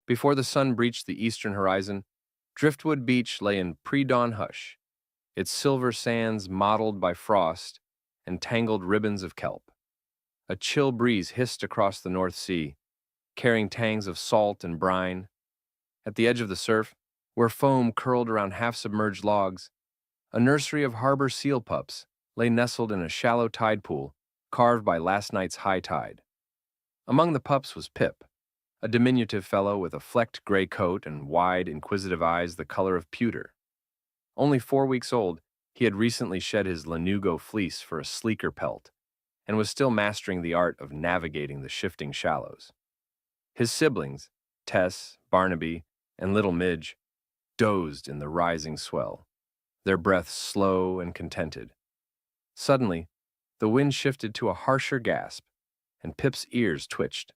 Before the sun breached the eastern horizon, Driftwood Beach lay in pre-dawn hush, its silver sands mottled by frost and tangled ribbons of kelp. A chill breeze hissed across the North Sea, carrying tangs of salt and brine. At the edge of the surf, where foam curled around half-submerged logs, a nursery of harbor seal pups lay nestled in a shallow tide pool carved by last night's high tide. Among the pups was Pip, a diminutive fellow with a flecked gray coat and wide, inquisitive eyes the color of pewter. Only 4 weeks old, he had recently shed his lanugo fleece for a sleeker pelt and was still mastering the art of navigating the shifting shallows. His siblings, Tess, Barnaby, and little Midge, dozed in the rising swell, their breaths slow and contented. Suddenly, the wind shifted to a harsher gasp, and Pip's ears twitched.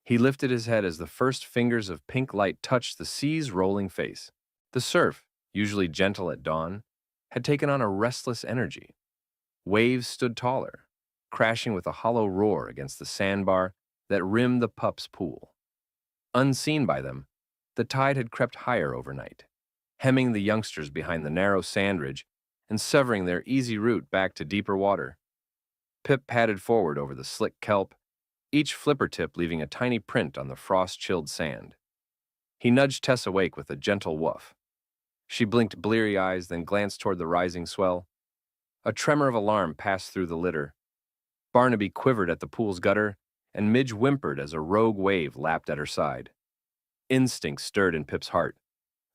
He lifted his head as the first fingers of pink light touched the sea's rolling face. The surf, usually gentle at dawn, had taken on a restless energy. Waves stood taller, crashing with a hollow roar against the sandbar that rimmed the pups' pool. Unseen by them, the tide had crept higher overnight, hemming the youngsters behind the narrow sand ridge and severing their easy route back to deeper water. Pip padded forward over the slick kelp, each flipper tip leaving a tiny print on the frost-chilled sand. He nudged Tess awake with a gentle woof. She blinked bleary eyes, then glanced toward the rising swell. A tremor of alarm passed through the litter. Barnaby quivered at the pool's gutter, and Midge whimpered as a rogue wave lapped at her side. Instinct stirred in Pip's heart,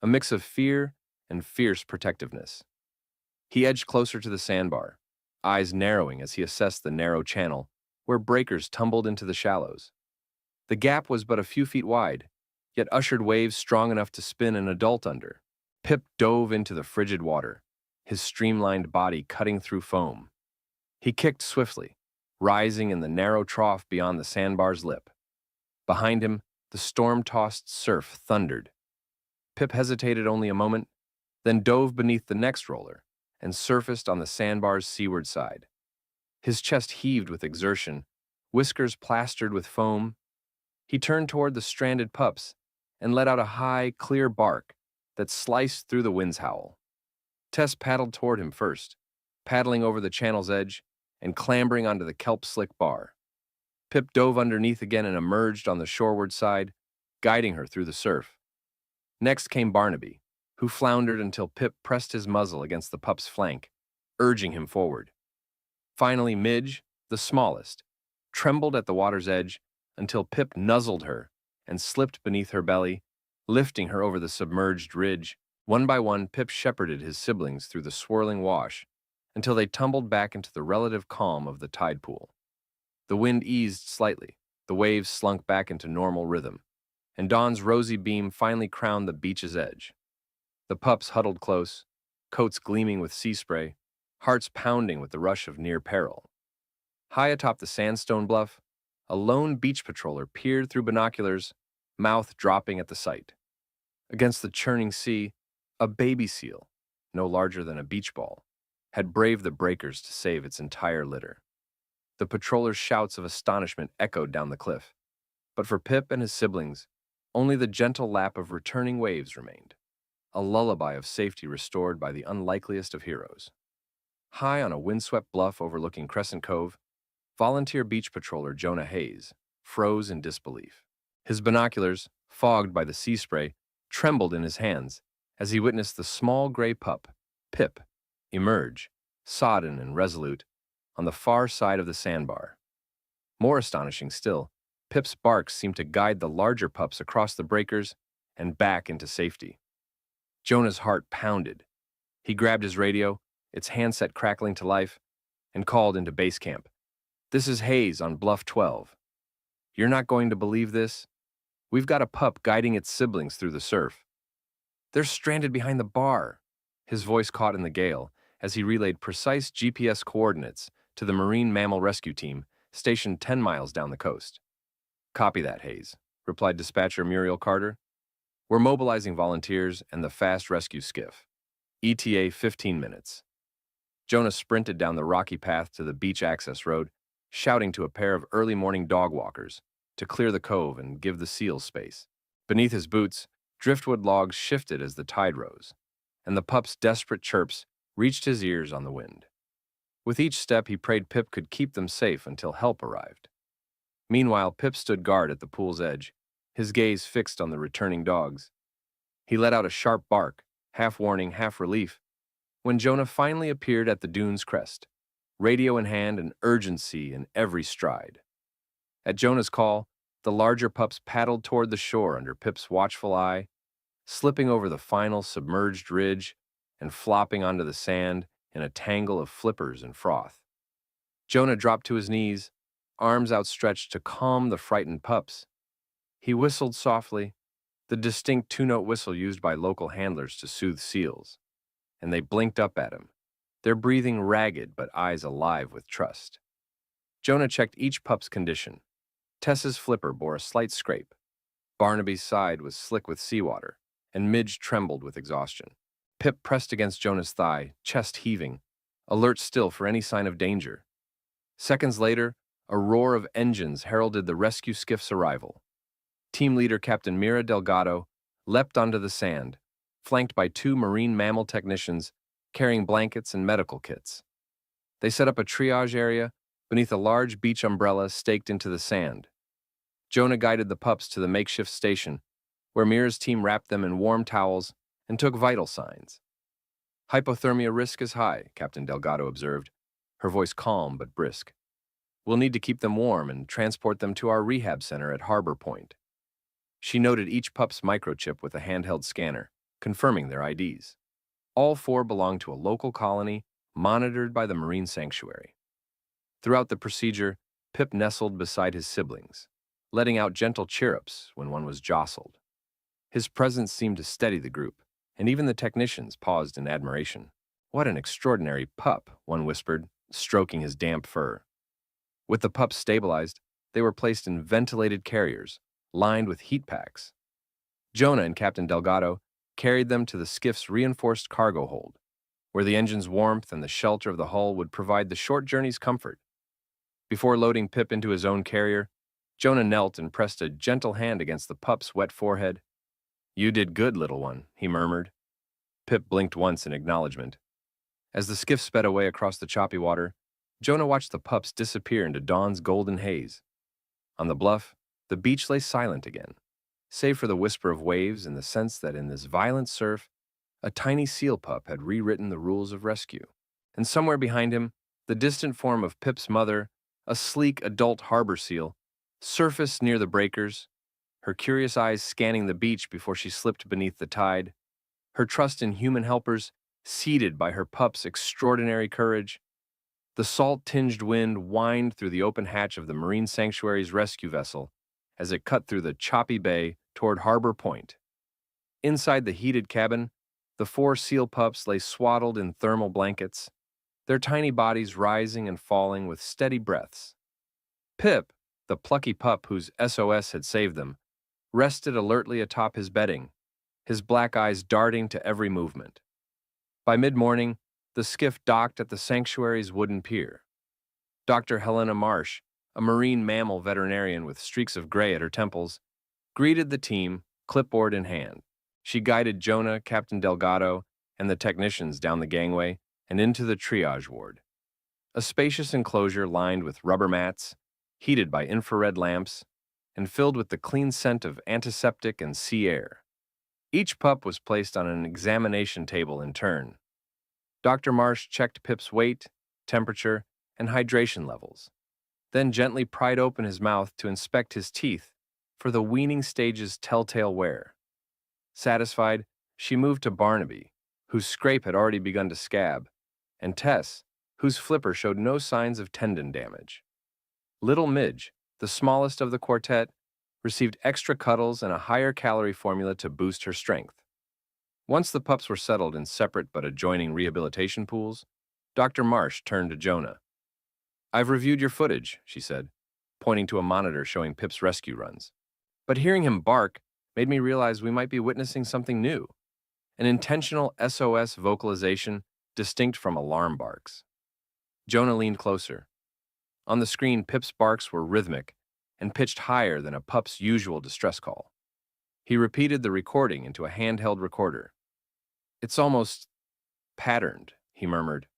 a mix of fear and fierce protectiveness. He edged closer to the sandbar, eyes narrowing as he assessed the narrow channel where breakers tumbled into the shallows. The gap was but a few feet wide, yet ushered waves strong enough to spin an adult under. Pip dove into the frigid water, his streamlined body cutting through foam. He kicked swiftly, rising in the narrow trough beyond the sandbar's lip. Behind him, the storm-tossed surf thundered. Pip hesitated only a moment, then dove beneath the next roller and surfaced on the sandbar's seaward side. His chest heaved with exertion, whiskers plastered with foam. He turned toward the stranded pups and let out a high, clear bark that sliced through the wind's howl. Tess paddled toward him first, paddling over the channel's edge and clambering onto the kelp-slick bar. Pip dove underneath again and emerged on the shoreward side, guiding her through the surf. Next came Barnaby, who floundered until Pip pressed his muzzle against the pup's flank, urging him forward. Finally, Midge, the smallest, trembled at the water's edge until Pip nuzzled her and slipped beneath her belly, lifting her over the submerged ridge. One by one, Pip shepherded his siblings through the swirling wash until they tumbled back into the relative calm of the tide pool. The wind eased slightly, the waves slunk back into normal rhythm, and dawn's rosy beam finally crowned the beach's edge. The pups huddled close, coats gleaming with sea spray, hearts pounding with the rush of near peril. High atop the sandstone bluff, a lone beach patroller peered through binoculars, mouth dropping at the sight. Against the churning sea, a baby seal, no larger than a beach ball, had braved the breakers to save its entire litter. The patroller's shouts of astonishment echoed down the cliff, but for Pip and his siblings, only the gentle lap of returning waves remained, a lullaby of safety restored by the unlikeliest of heroes. High on a windswept bluff overlooking Crescent Cove, volunteer beach patroller Jonah Hayes froze in disbelief. His binoculars, fogged by the sea spray, trembled in his hands as he witnessed the small gray pup, Pip, emerge, sodden and resolute, on the far side of the sandbar. More astonishing still, Pip's barks seemed to guide the larger pups across the breakers and back into safety. Jonah's heart pounded. He grabbed his radio, its handset crackling to life, and called into base camp. "This is Hayes on Bluff 12. You're not going to believe this. We've got a pup guiding its siblings through the surf. They're stranded behind the bar." His voice caught in the gale as he relayed precise GPS coordinates to the Marine Mammal Rescue Team stationed 10 miles down the coast. "Copy that, Hayes," replied dispatcher Muriel Carter. "We're mobilizing volunteers and the fast rescue skiff. ETA 15 minutes. Jonah sprinted down the rocky path to the beach access road, shouting to a pair of early morning dog walkers to clear the cove and give the seals space. Beneath his boots, driftwood logs shifted as the tide rose, and the pup's desperate chirps reached his ears on the wind. With each step, he prayed Pip could keep them safe until help arrived. Meanwhile, Pip stood guard at the pool's edge, his gaze fixed on the returning dogs. He let out a sharp bark, half warning, half relief, when Jonah finally appeared at the dune's crest, radio in hand and urgency in every stride. At Jonah's call, the larger pups paddled toward the shore under Pip's watchful eye, slipping over the final submerged ridge and flopping onto the sand in a tangle of flippers and froth. Jonah dropped to his knees, arms outstretched to calm the frightened pups. He whistled softly, the distinct two-note whistle used by local handlers to soothe seals, and they blinked up at him, their breathing ragged but eyes alive with trust. Jonah checked each pup's condition. Tess's flipper bore a slight scrape. Barnaby's side was slick with seawater, and Midge trembled with exhaustion. Pip pressed against Jonah's thigh, chest heaving, alert still for any sign of danger. Seconds later, a roar of engines heralded the rescue skiff's arrival. Team leader Captain Mira Delgado leapt onto the sand, flanked by two marine mammal technicians carrying blankets and medical kits. They set up a triage area beneath a large beach umbrella staked into the sand. Jonah guided the pups to the makeshift station, where Mira's team wrapped them in warm towels and took vital signs. "Hypothermia risk is high," Captain Delgado observed, her voice calm but brisk. "We'll need to keep them warm and transport them to our rehab center at Harbor Point." She noted each pup's microchip with a handheld scanner, confirming their IDs. All four belonged to a local colony monitored by the Marine Sanctuary. Throughout the procedure, Pip nestled beside his siblings, letting out gentle chirrups when one was jostled. His presence seemed to steady the group, and even the technicians paused in admiration. "What an extraordinary pup," one whispered, stroking his damp fur. With the pups stabilized, they were placed in ventilated carriers, lined with heat packs. Jonah and Captain Delgado carried them to the skiff's reinforced cargo hold, where the engine's warmth and the shelter of the hull would provide the short journey's comfort. Before loading Pip into his own carrier, Jonah knelt and pressed a gentle hand against the pup's wet forehead. "You did good, little one," he murmured. Pip blinked once in acknowledgement. As the skiff sped away across the choppy water, Jonah watched the pups disappear into dawn's golden haze. On the bluff, the beach lay silent again, save for the whisper of waves and the sense that in this violent surf, a tiny seal pup had rewritten the rules of rescue. And somewhere behind him, the distant form of Pip's mother, a sleek adult harbor seal, surfaced near the breakers, her curious eyes scanning the beach before she slipped beneath the tide, her trust in human helpers seeded by her pup's extraordinary courage. The salt-tinged wind whined through the open hatch of the Marine Sanctuary's rescue vessel as it cut through the choppy bay toward Harbor Point. Inside the heated cabin, the four seal pups lay swaddled in thermal blankets, their tiny bodies rising and falling with steady breaths. Pip, the plucky pup whose SOS had saved them, rested alertly atop his bedding, his black eyes darting to every movement. By mid-morning, the skiff docked at the sanctuary's wooden pier. Dr. Helena Marsh, a marine mammal veterinarian with streaks of gray at her temples, greeted the team, clipboard in hand. She guided Jonah, Captain Delgado, and the technicians down the gangway and into the triage ward. A spacious enclosure lined with rubber mats, heated by infrared lamps, and filled with the clean scent of antiseptic and sea air. Each pup was placed on an examination table in turn. Dr. Marsh checked Pip's weight, temperature, and hydration levels, then gently pried open his mouth to inspect his teeth for the weaning stage's telltale wear. Satisfied, she moved to Barnaby, whose scrape had already begun to scab, and Tess, whose flipper showed no signs of tendon damage. Little Midge, the smallest of the quartet, received extra cuddles and a higher calorie formula to boost her strength. Once the pups were settled in separate but adjoining rehabilitation pools, Dr. Marsh turned to Jonah. "I've reviewed your footage," she said, pointing to a monitor showing Pip's rescue runs. "But hearing him bark made me realize we might be witnessing something new, an intentional SOS vocalization distinct from alarm barks." Jonah leaned closer. On the screen, Pip's barks were rhythmic and pitched higher than a pup's usual distress call. He repeated the recording into a handheld recorder. "It's almost patterned," he murmured.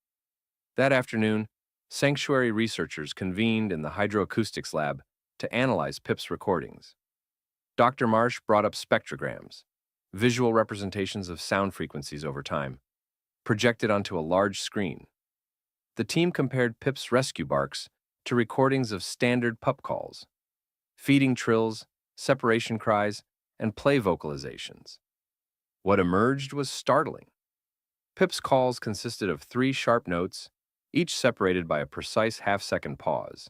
That afternoon, sanctuary researchers convened in the hydroacoustics lab to analyze Pip's recordings. Dr. Marsh brought up spectrograms, visual representations of sound frequencies over time, projected onto a large screen. The team compared Pip's rescue barks to recordings of standard pup calls, feeding trills, separation cries, and play vocalizations. What emerged was startling. Pip's calls consisted of 3 sharp notes, each separated by a precise half-second pause,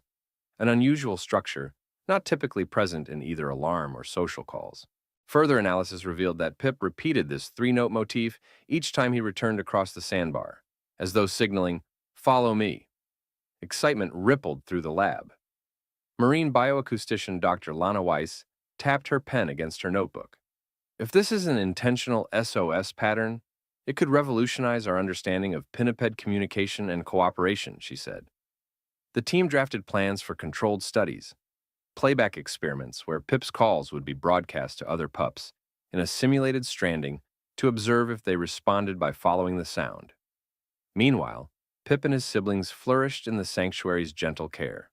an unusual structure not typically present in either alarm or social calls. Further analysis revealed that Pip repeated this 3-note motif each time he returned across the sandbar, as though signaling, "Follow me." Excitement rippled through the lab. Marine bioacoustician Dr. Lana Weiss tapped her pen against her notebook. "If this is an intentional SOS pattern, it could revolutionize our understanding of pinniped communication and cooperation," she said. The team drafted plans for controlled studies, playback experiments where Pip's calls would be broadcast to other pups in a simulated stranding to observe if they responded by following the sound. Meanwhile, Pip and his siblings flourished in the sanctuary's gentle care.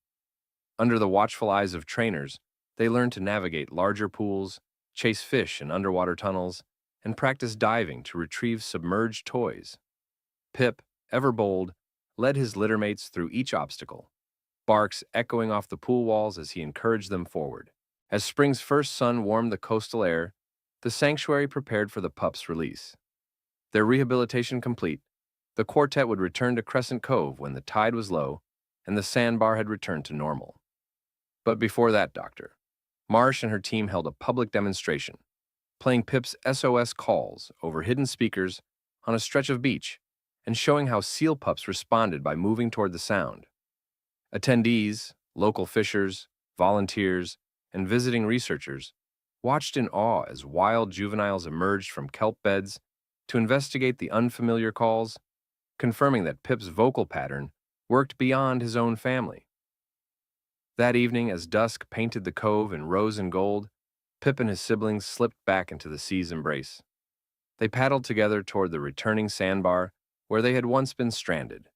Under the watchful eyes of trainers, they learned to navigate larger pools, chase fish in underwater tunnels, and practice diving to retrieve submerged toys. Pip, ever bold, led his littermates through each obstacle, barks echoing off the pool walls as he encouraged them forward. As spring's first sun warmed the coastal air, the sanctuary prepared for the pups' release. Their rehabilitation complete, the quartet would return to Crescent Cove when the tide was low and the sandbar had returned to normal. But before that, Dr. Marsh and her team held a public demonstration, playing Pip's SOS calls over hidden speakers on a stretch of beach and showing how seal pups responded by moving toward the sound. Attendees, local fishers, volunteers, and visiting researchers watched in awe as wild juveniles emerged from kelp beds to investigate the unfamiliar calls, confirming that Pip's vocal pattern worked beyond his own family. That evening, as dusk painted the cove in rose and gold, Pip and his siblings slipped back into the sea's embrace. They paddled together toward the returning sandbar where they had once been stranded.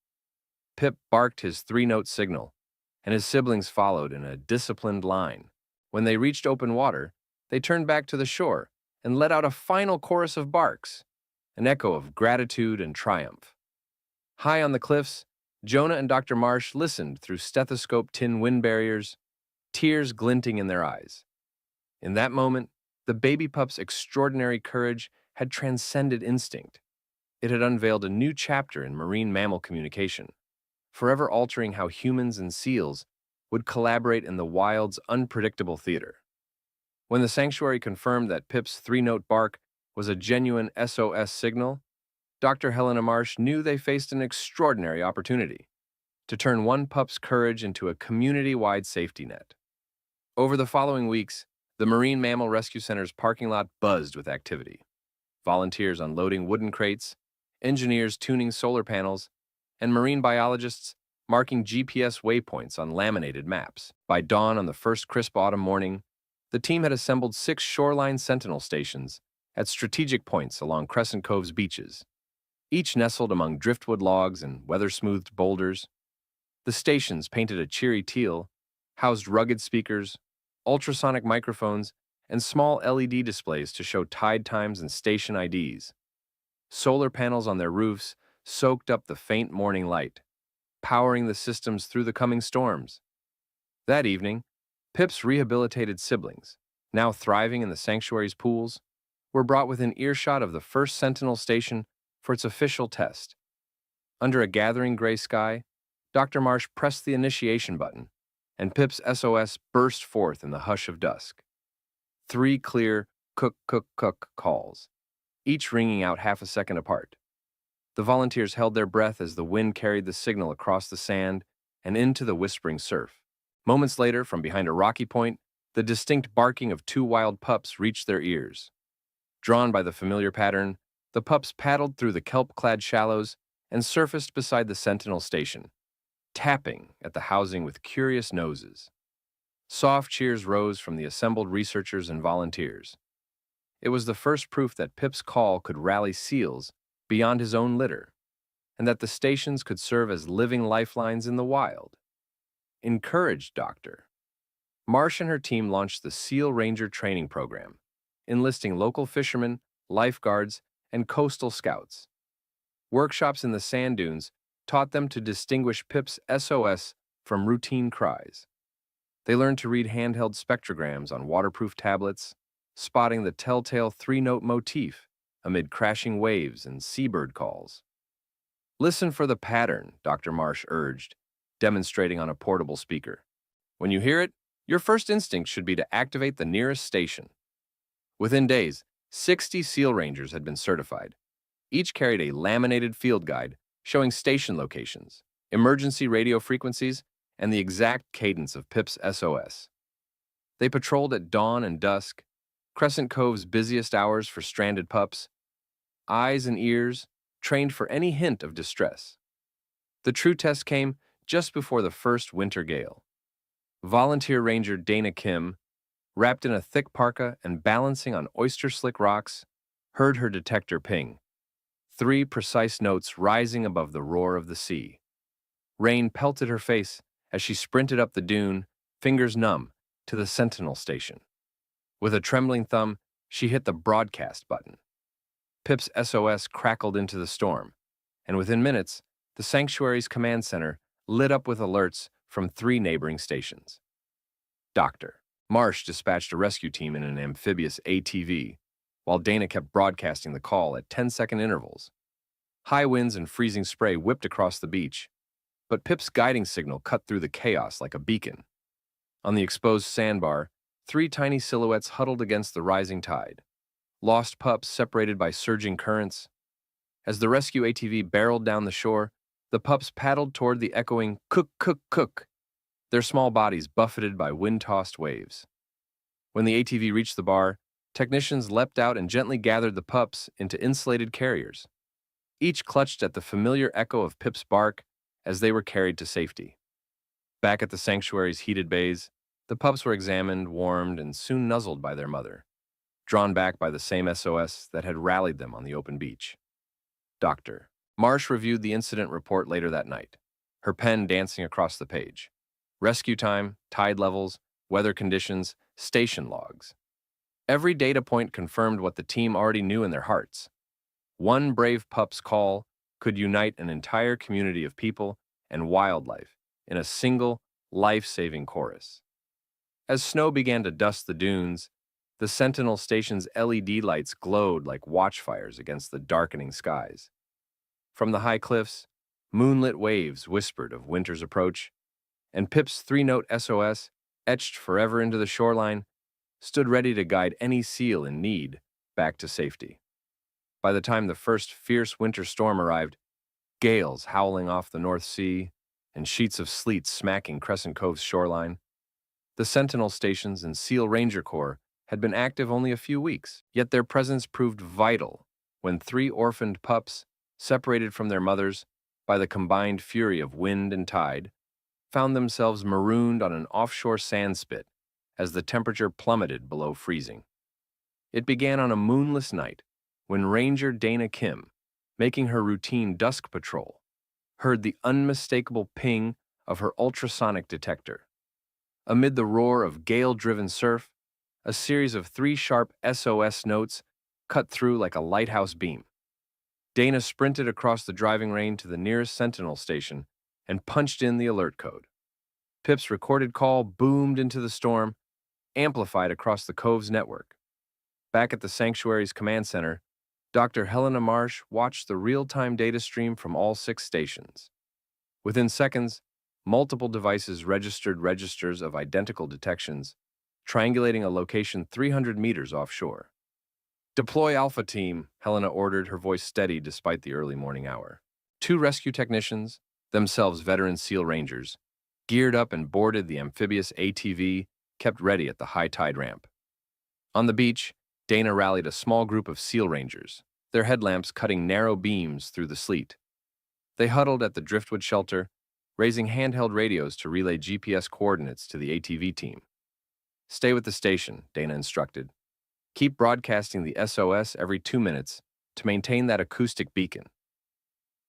Pip barked his 3-note signal, and his siblings followed in a disciplined line. When they reached open water, they turned back to the shore and let out a final chorus of barks, an echo of gratitude and triumph. High on the cliffs, Jonah and Dr. Marsh listened through stethoscope-tin wind barriers, tears glinting in their eyes. In that moment, the baby pup's extraordinary courage had transcended instinct. It had unveiled a new chapter in marine mammal communication, forever altering how humans and seals would collaborate in the wild's unpredictable theater. When the sanctuary confirmed that Pip's 3-note bark was a genuine SOS signal, Dr. Helena Marsh knew they faced an extraordinary opportunity to turn one pup's courage into a community-wide safety net. Over the following weeks, the Marine Mammal Rescue Center's parking lot buzzed with activity. Volunteers unloading wooden crates, engineers tuning solar panels, and marine biologists marking GPS waypoints on laminated maps. By dawn on the first crisp autumn morning, the team had assembled 6 shoreline sentinel stations at strategic points along Crescent Cove's beaches, each nestled among driftwood logs and weather-smoothed boulders. The stations, painted a cheery teal, housed rugged speakers, ultrasonic microphones, and small LED displays to show tide times and station IDs. Solar panels on their roofs soaked up the faint morning light, powering the systems through the coming storms. That evening, Pip's rehabilitated siblings, now thriving in the sanctuary's pools, were brought within earshot of the first Sentinel station for its official test. Under a gathering gray sky, Dr. Marsh pressed the initiation button, and Pip's SOS burst forth in the hush of dusk. 3 clear cook, cook, cook calls, each ringing out half a second apart. The volunteers held their breath as the wind carried the signal across the sand and into the whispering surf. Moments later, from behind a rocky point, the distinct barking of 2 wild pups reached their ears. Drawn by the familiar pattern, the pups paddled through the kelp-clad shallows and surfaced beside the Sentinel station, tapping at the housing with curious noses. Soft cheers rose from the assembled researchers and volunteers. It was the first proof that Pip's call could rally seals beyond his own litter, and that the stations could serve as living lifelines in the wild. Encouraged, Doctor. Marsh and her team launched the Seal Ranger training program, enlisting local fishermen, lifeguards, and coastal scouts. Workshops in the sand dunes taught them to distinguish Pip's SOS from routine cries. They learned to read handheld spectrograms on waterproof tablets, spotting the telltale three-note motif amid crashing waves and seabird calls. Listen for the pattern, Dr. Marsh urged, demonstrating on a portable speaker. When you hear it, your first instinct should be to activate the nearest station. Within days, 60 SEAL Rangers had been certified. Each carried a laminated field guide showing station locations, emergency radio frequencies, and the exact cadence of Pip's SOS. They patrolled at dawn and dusk, Crescent Cove's busiest hours for stranded pups, eyes and ears trained for any hint of distress. The true test came just before the first winter gale. Volunteer Ranger Dana Kim, wrapped in a thick parka and balancing on oyster-slick rocks, heard her detector ping, 3 precise notes rising above the roar of the sea. Rain pelted her face as she sprinted up the dune, fingers numb, to the Sentinel station. With a trembling thumb, she hit the broadcast button. Pip's SOS crackled into the storm, and within minutes, the sanctuary's command center lit up with alerts from 3 neighboring stations. Dr. Marsh dispatched a rescue team in an amphibious ATV, while Dana kept broadcasting the call at 10-second intervals. High winds and freezing spray whipped across the beach, but Pip's guiding signal cut through the chaos like a beacon. On the exposed sandbar, 3 tiny silhouettes huddled against the rising tide, lost pups separated by surging currents. As the rescue ATV barreled down the shore, the pups paddled toward the echoing cook, cook, cook, their small bodies buffeted by wind-tossed waves. When the ATV reached the bar, technicians leapt out and gently gathered the pups into insulated carriers. Each clutched at the familiar echo of Pip's bark as they were carried to safety. Back at the sanctuary's heated bays, the pups were examined, warmed, and soon nuzzled by their mother, drawn back by the same SOS that had rallied them on the open beach. Dr. Marsh reviewed the incident report later that night, her pen dancing across the page. Rescue time, tide levels, weather conditions, station logs. Every data point confirmed what the team already knew in their hearts. One brave pup's call could unite an entire community of people and wildlife in a single, life-saving chorus. As snow began to dust the dunes, the Sentinel station's LED lights glowed like watchfires against the darkening skies. From the high cliffs, moonlit waves whispered of winter's approach, and Pip's 3-note SOS, etched forever into the shoreline, stood ready to guide any seal in need back to safety. By the time the first fierce winter storm arrived, gales howling off the North Sea and sheets of sleet smacking Crescent Cove's shoreline, the Sentinel stations and SEAL Ranger Corps had been active only a few weeks, yet their presence proved vital when 3 orphaned pups, separated from their mothers by the combined fury of wind and tide, found themselves marooned on an offshore sand spit as the temperature plummeted below freezing. It began on a moonless night when Ranger Dana Kim, making her routine dusk patrol, heard the unmistakable ping of her ultrasonic detector. Amid the roar of gale-driven surf, a series of 3 sharp SOS notes cut through like a lighthouse beam. Dana sprinted across the driving range to the nearest Sentinel station and punched in the alert code. Pip's recorded call boomed into the storm, amplified across the Cove's network. Back at the sanctuary's command center, Dr. Helena Marsh watched the real-time data stream from all 6 stations. Within seconds, multiple devices registered registers of identical detections, triangulating a location 300 meters offshore. "Deploy Alpha Team," Helena ordered, her voice steady despite the early morning hour. 2 rescue technicians, themselves veteran SEAL Rangers, geared up and boarded the amphibious ATV, kept ready at the high tide ramp. On the beach, Dana rallied a small group of SEAL Rangers, their headlamps cutting narrow beams through the sleet. They huddled at the driftwood shelter, raising handheld radios to relay GPS coordinates to the ATV team. "Stay with the station," Dana instructed. Keep broadcasting the SOS every 2 minutes to maintain that acoustic beacon.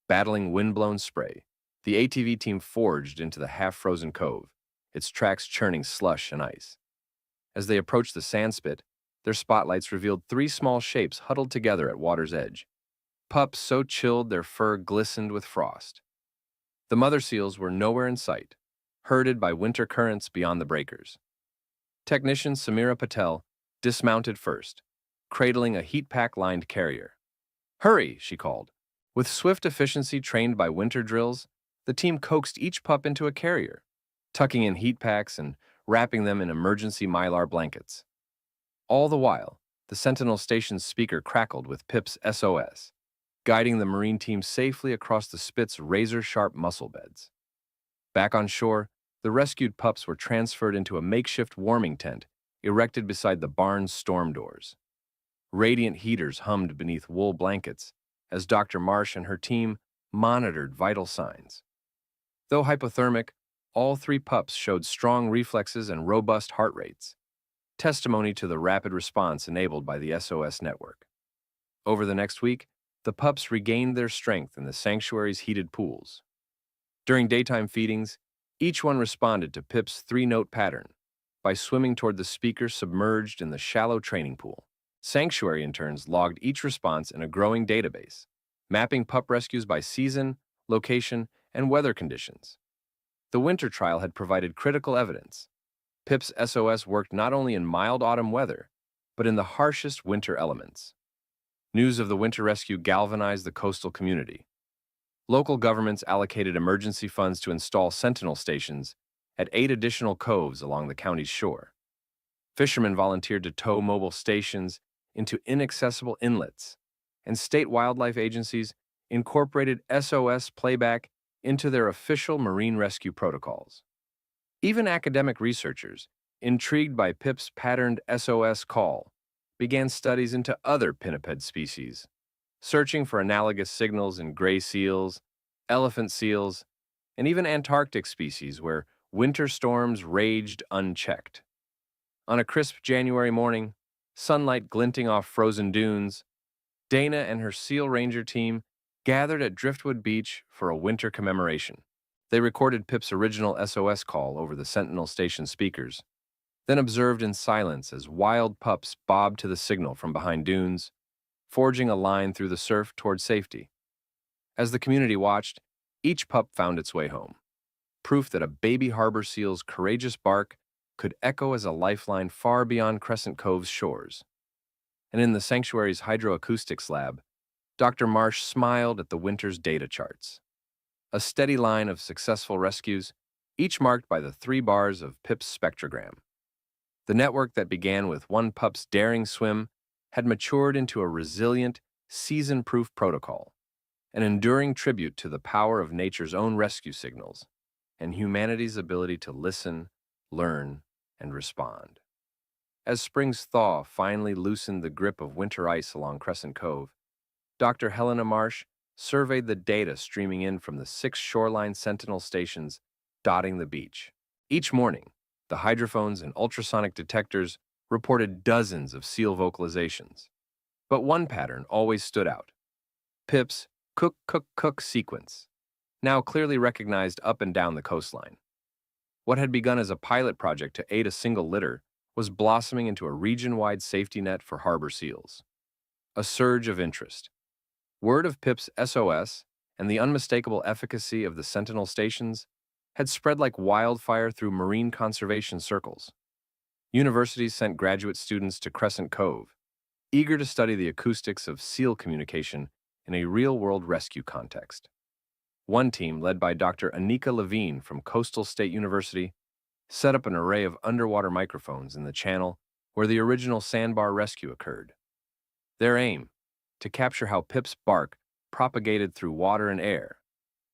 Battling windblown spray, the ATV team forged into the half-frozen cove, its tracks churning slush and ice. As they approached the sandspit, their spotlights revealed three small shapes huddled together at water's edge. Pups so chilled their fur glistened with frost. The mother seals were nowhere in sight, herded by winter currents beyond the breakers. Technician Samira Patel dismounted first, cradling a heat pack-lined carrier. "Hurry," she called. With swift efficiency trained by winter drills, the team coaxed each pup into a carrier, tucking in heat packs and wrapping them in emergency mylar blankets. All the while, the Sentinel Station's speaker crackled with Pip's SOS, guiding the Marine team safely across the spit's razor-sharp mussel beds. Back on shore, the rescued pups were transferred into a makeshift warming tent erected beside the barn's storm doors. Radiant heaters hummed beneath wool blankets as Dr. Marsh and her team monitored vital signs. Though hypothermic, all three pups showed strong reflexes and robust heart rates, testimony to the rapid response enabled by the SOS network. Over the next week, the pups regained their strength in the sanctuary's heated pools. During daytime feedings, each one responded to Pip's three-note pattern by swimming toward the speaker submerged in the shallow training pool. Sanctuary interns logged each response in a growing database, mapping pup rescues by season, location, and weather conditions. The winter trial had provided critical evidence. Pip's SOS worked not only in mild autumn weather, but in the harshest winter elements. News of the winter rescue galvanized the coastal community. Local governments allocated emergency funds to install sentinel stations at 8 additional coves along the county's shore. Fishermen volunteered to tow mobile stations into inaccessible inlets, and state wildlife agencies incorporated SOS playback into their official marine rescue protocols. Even academic researchers, intrigued by Pip's patterned SOS call, began studies into other pinniped species, searching for analogous signals in gray seals, elephant seals, and even Antarctic species where winter storms raged unchecked. On a crisp January morning, sunlight glinting off frozen dunes, Dana and her Seal Ranger team gathered at Driftwood Beach for a winter commemoration. They recorded Pip's original SOS call over the Sentinel Station speakers, then observed in silence as wild pups bobbed to the signal from behind dunes, forging a line through the surf toward safety. As the community watched, each pup found its way home, proof that a baby harbor seal's courageous bark could echo as a lifeline far beyond Crescent Cove's shores. And in the sanctuary's hydroacoustics lab, Dr. Marsh smiled at the winter's data charts. A steady line of successful rescues, each marked by the 3 bars of Pip's spectrogram. The network that began with one pup's daring swim had matured into a resilient, season-proof protocol, an enduring tribute to the power of nature's own rescue signals and humanity's ability to listen, learn, and respond. As spring's thaw finally loosened the grip of winter ice along Crescent Cove, Dr. Helena Marsh surveyed the data streaming in from the 6 shoreline sentinel stations dotting the beach. Each morning, the hydrophones and ultrasonic detectors reported dozens of seal vocalizations. But one pattern always stood out: Pip's cook, cook, cook sequence, now clearly recognized up and down the coastline. What had begun as a pilot project to aid a single litter was blossoming into a region-wide safety net for harbor seals. A surge of interest. Word of Pip's SOS and the unmistakable efficacy of the Sentinel stations had spread like wildfire through marine conservation circles. Universities sent graduate students to Crescent Cove, eager to study the acoustics of seal communication in a real-world rescue context. One team, led by Dr. Anika Levine from Coastal State University, set up an array of underwater microphones in the channel where the original sandbar rescue occurred. Their aim: to capture how Pip's bark propagated through water and air,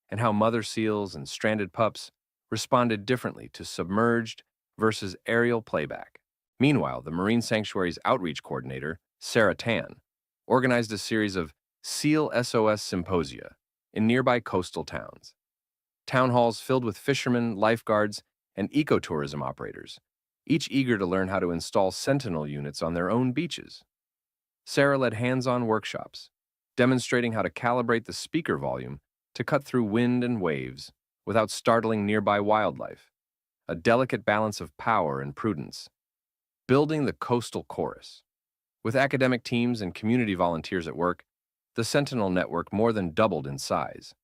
and how mother seals and stranded pups responded differently to submerged versus aerial playback. Meanwhile, the Marine Sanctuary's outreach coordinator, Sarah Tan, organized a series of Seal SOS symposia in nearby coastal towns. Town halls filled with fishermen, lifeguards, and ecotourism operators, each eager to learn how to install Sentinel units on their own beaches. Sarah led hands-on workshops, demonstrating how to calibrate the speaker volume to cut through wind and waves without startling nearby wildlife, a delicate balance of power and prudence. Building the coastal chorus. With academic teams and community volunteers at work, the Sentinel network more than doubled in size.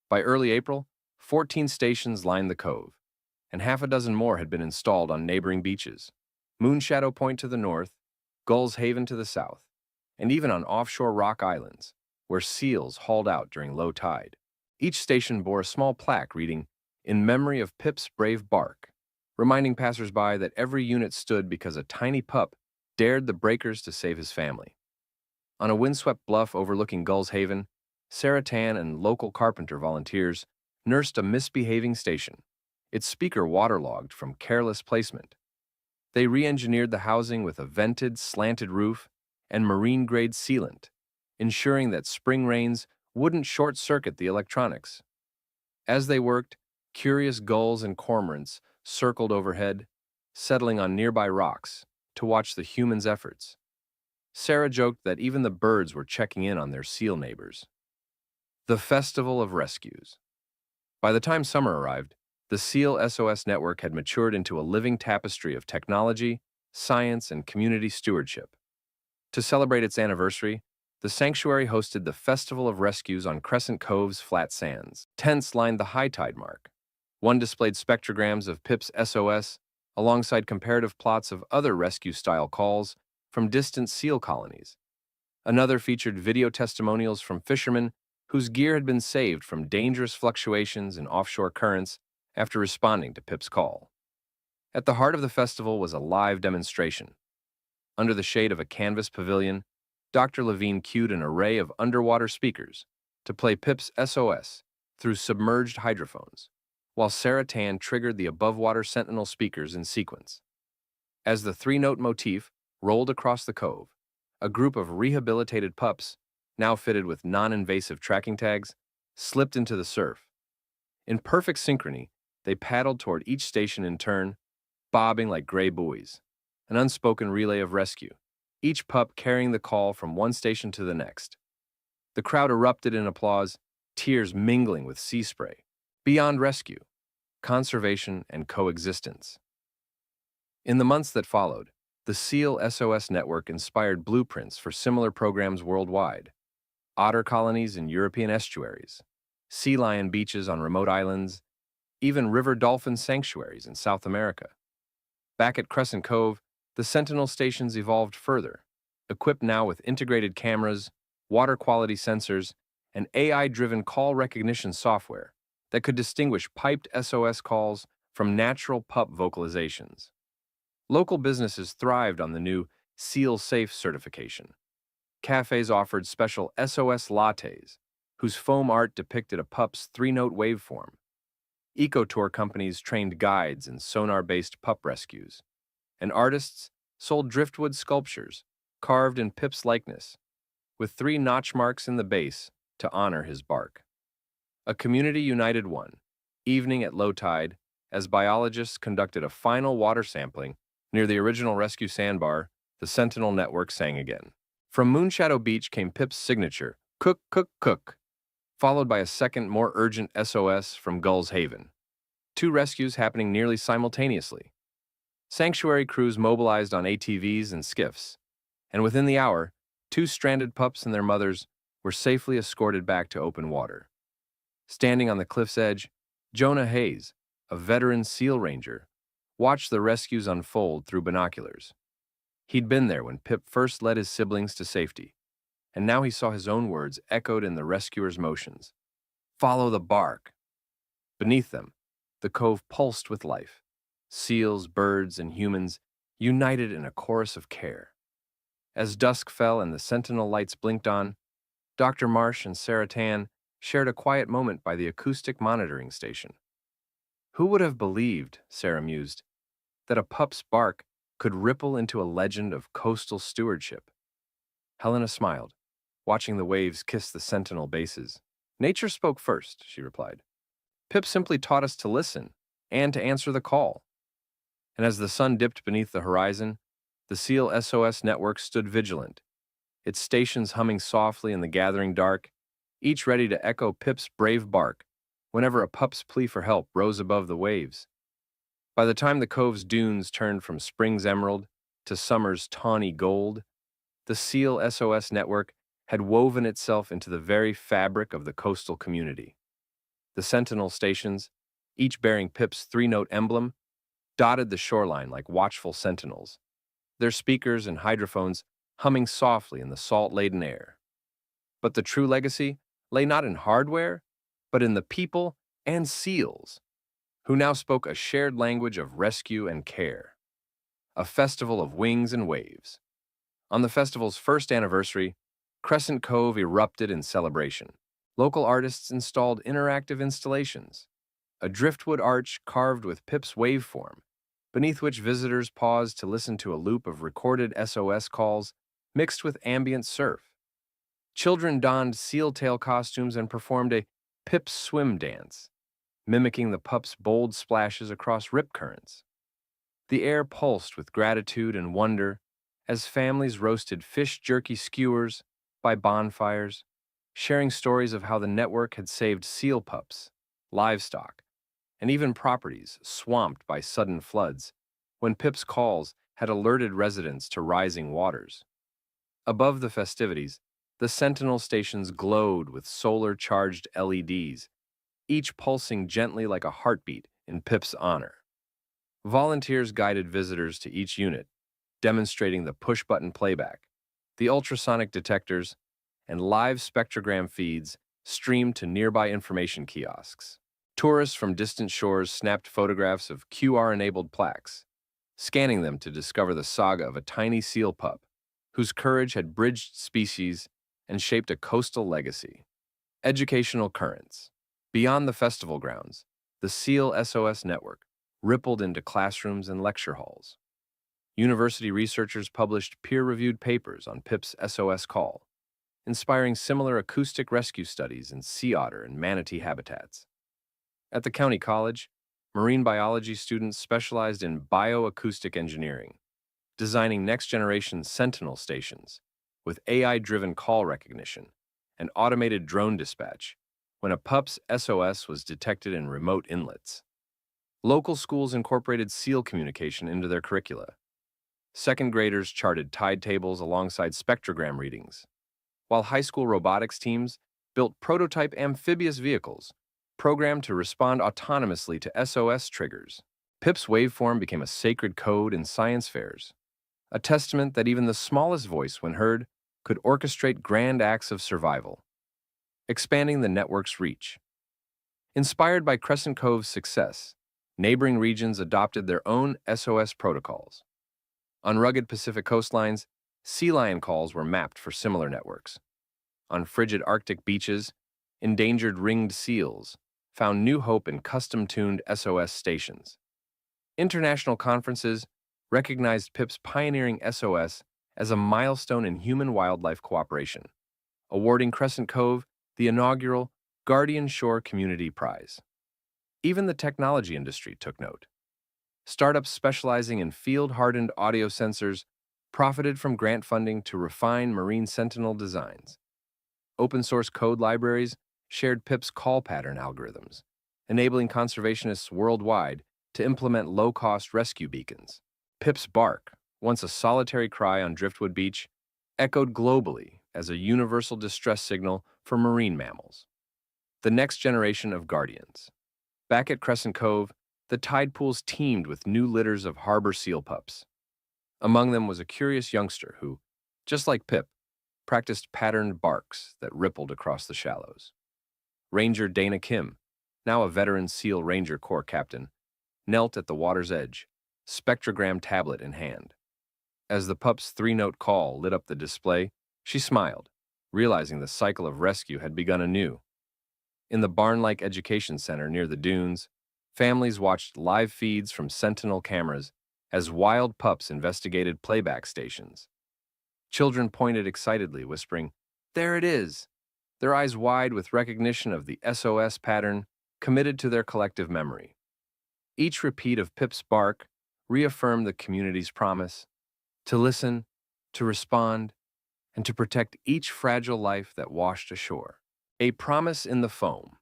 By early April, 14 stations lined the cove, and half a dozen more had been installed on neighboring beaches, Moonshadow Point to the north, Gull's Haven to the south, and even on offshore rock islands, where seals hauled out during low tide. Each station bore a small plaque reading, "In memory of Pip's brave bark," reminding passersby that every unit stood because a tiny pup dared the breakers to save his family. On a windswept bluff overlooking Gull's Haven, Sarah Tan and local carpenter volunteers nursed a misbehaving station, its speaker waterlogged from careless placement. They re-engineered the housing with a vented, slanted roof and marine-grade sealant, ensuring that spring rains wouldn't short-circuit the electronics. As they worked, curious gulls and cormorants circled overhead, settling on nearby rocks to watch the humans' efforts. Sarah joked that even the birds were checking in on their seal neighbors. The Festival of Rescues. By the time summer arrived, the SEAL SOS network had matured into a living tapestry of technology, science, and community stewardship. To celebrate its anniversary, the sanctuary hosted the Festival of Rescues on Crescent Cove's flat sands. Tents lined the high tide mark. One displayed spectrograms of Pip's SOS alongside comparative plots of other rescue-style calls from distant seal colonies. Another featured video testimonials from fishermen whose gear had been saved from dangerous fluctuations in offshore currents after responding to Pip's call. At the heart of the festival was a live demonstration. Under the shade of a canvas pavilion, Dr. Levine cued an array of underwater speakers to play Pip's SOS through submerged hydrophones, while Sarah Tan triggered the above-water Sentinel speakers in sequence. As the three-note motif rolled across the cove, a group of rehabilitated pups, now fitted with non-invasive tracking tags, slipped into the surf. In perfect synchrony, they paddled toward each station in turn, bobbing like gray buoys, an unspoken relay of rescue, each pup carrying the call from one station to the next. The crowd erupted in applause, tears mingling with sea spray. Beyond rescue, conservation, and coexistence. In the months that followed, the SEAL SOS network inspired blueprints for similar programs worldwide: otter colonies in European estuaries, sea lion beaches on remote islands, even river dolphin sanctuaries in South America. Back at Crescent Cove, the Sentinel stations evolved further, equipped now with integrated cameras, water quality sensors, and AI-driven call recognition software that could distinguish piped SOS calls from natural pup vocalizations. Local businesses thrived on the new Seal Safe certification. Cafes offered special SOS lattes, whose foam art depicted a pup's three-note waveform. Eco-tour companies trained guides in sonar-based pup rescues, and artists sold driftwood sculptures carved in Pip's likeness, with 3 notch marks in the base to honor his bark. A community united one evening at low tide as biologists conducted a final water sampling near the original rescue sandbar. The Sentinel network sang again. From Moonshadow Beach came Pip's signature, "Cook, cook, cook," followed by a second, more urgent SOS from Gull's Haven. 2 rescues happening nearly simultaneously. Sanctuary crews mobilized on ATVs and skiffs, and within the hour, 2 stranded pups and their mothers were safely escorted back to open water. Standing on the cliff's edge, Jonah Hayes, a veteran SEAL ranger, watched the rescues unfold through binoculars. He'd been there when Pip first led his siblings to safety, and now he saw his own words echoed in the rescuers' motions. "Follow the bark." Beneath them, the cove pulsed with life. Seals, birds, and humans united in a chorus of care. As dusk fell and the Sentinel lights blinked on, Dr. Marsh and Sarah Tan shared a quiet moment by the acoustic monitoring station. Who would have believed, Sarah mused, that a pup's bark could ripple into a legend of coastal stewardship? Helena smiled, watching the waves kiss the Sentinel bases. "Nature spoke first," she replied. "Pip simply taught us to listen and to answer the call." And as the sun dipped beneath the horizon, the SEAL SOS network stood vigilant, its stations humming softly in the gathering dark, each ready to echo Pip's brave bark whenever a pup's plea for help rose above the waves. By the time the cove's dunes turned from spring's emerald to summer's tawny gold, the SEAL SOS network had woven itself into the very fabric of the coastal community. The sentinel stations, each bearing Pip's three-note emblem, dotted the shoreline like watchful sentinels, their speakers and hydrophones humming softly in the salt-laden air. But the true legacy lay not in hardware, but in the people and SEALs, who now spoke a shared language of rescue and care. A festival of wings and waves. On the festival's first anniversary, Crescent Cove erupted in celebration. Local artists installed interactive installations, a driftwood arch carved with Pip's waveform, beneath which visitors paused to listen to a loop of recorded SOS calls mixed with ambient surf. Children donned seal tail costumes and performed a Pip's swim dance, mimicking the pup's bold splashes across rip currents. The air pulsed with gratitude and wonder as families roasted fish jerky skewers by bonfires, sharing stories of how the network had saved seal pups, livestock, and even properties swamped by sudden floods when Pip's calls had alerted residents to rising waters. Above the festivities, the sentinel stations glowed with solar-charged LEDs, each pulsing gently like a heartbeat in Pip's honor. Volunteers guided visitors to each unit, demonstrating the push-button playback, the ultrasonic detectors, and live spectrogram feeds streamed to nearby information kiosks. Tourists from distant shores snapped photographs of QR-enabled plaques, scanning them to discover the saga of a tiny seal pup whose courage had bridged species and shaped a coastal legacy. Educational currents. Beyond the festival grounds, the SEAL SOS network rippled into classrooms and lecture halls. University researchers published peer-reviewed papers on Pip's SOS call, inspiring similar acoustic rescue studies in sea otter and manatee habitats. At the county college, marine biology students specialized in bioacoustic engineering, designing next-generation sentinel stations with AI-driven call recognition and automated drone dispatch when a pup's SOS was detected in remote inlets. Local schools incorporated SEAL communication into their curricula. Second graders charted tide tables alongside spectrogram readings, while high school robotics teams built prototype amphibious vehicles programmed to respond autonomously to SOS triggers. Pip's waveform became a sacred code in science fairs, a testament that even the smallest voice, when heard, could orchestrate grand acts of survival, expanding the network's reach. Inspired by Crescent Cove's success, neighboring regions adopted their own SOS protocols. On rugged Pacific coastlines, sea lion calls were mapped for similar networks. On frigid Arctic beaches, endangered ringed seals found new hope in custom-tuned SOS stations. International conferences recognized Pip's pioneering SOS as a milestone in human-wildlife cooperation, awarding Crescent Cove the inaugural Guardian Shore Community Prize. Even the technology industry took note. Startups specializing in field-hardened audio sensors profited from grant funding to refine marine sentinel designs. Open-source code libraries shared Pip's call pattern algorithms, enabling conservationists worldwide to implement low-cost rescue beacons. Pip's bark, once a solitary cry on Driftwood Beach, echoed globally as a universal distress signal for marine mammals. The next generation of guardians. Back at Crescent Cove, the tide pools teemed with new litters of harbor seal pups. Among them was a curious youngster who, just like Pip, practiced patterned barks that rippled across the shallows. Ranger Dana Kim, now a veteran SEAL Ranger Corps captain, knelt at the water's edge, spectrogram tablet in hand. As the pup's three-note call lit up the display, she smiled, realizing the cycle of rescue had begun anew. In the barn-like education center near the dunes, families watched live feeds from Sentinel cameras as wild pups investigated playback stations. Children pointed excitedly, whispering, "There it is!" their eyes wide with recognition of the SOS pattern committed to their collective memory. Each repeat of Pip's bark reaffirmed the community's promise to listen, to respond, and to protect each fragile life that washed ashore. A promise in the foam.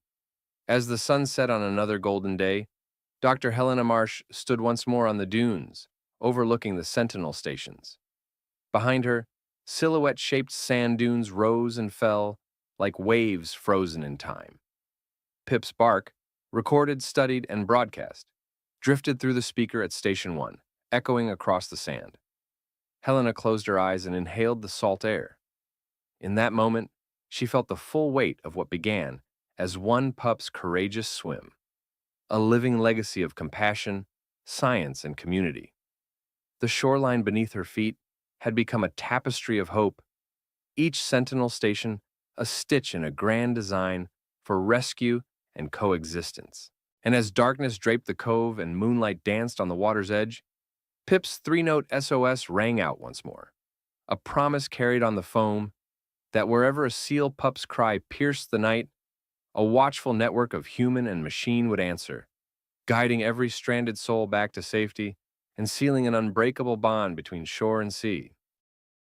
As the sun set on another golden day, Dr. Helena Marsh stood once more on the dunes, overlooking the sentinel stations. Behind her, silhouette-shaped sand dunes rose and fell like waves frozen in time. Pip's bark, recorded, studied, and broadcast, drifted through the speaker at Station 1, echoing across the sand. Helena closed her eyes and inhaled the salt air. In that moment, she felt the full weight of what began as one pup's courageous swim, a living legacy of compassion, science, and community. The shoreline beneath her feet had become a tapestry of hope, each sentinel station a stitch in a grand design for rescue and coexistence. And as darkness draped the cove and moonlight danced on the water's edge, Pip's three-note SOS rang out once more, a promise carried on the foam that wherever a seal pup's cry pierced the night, a watchful network of human and machine would answer, guiding every stranded soul back to safety and sealing an unbreakable bond between shore and sea.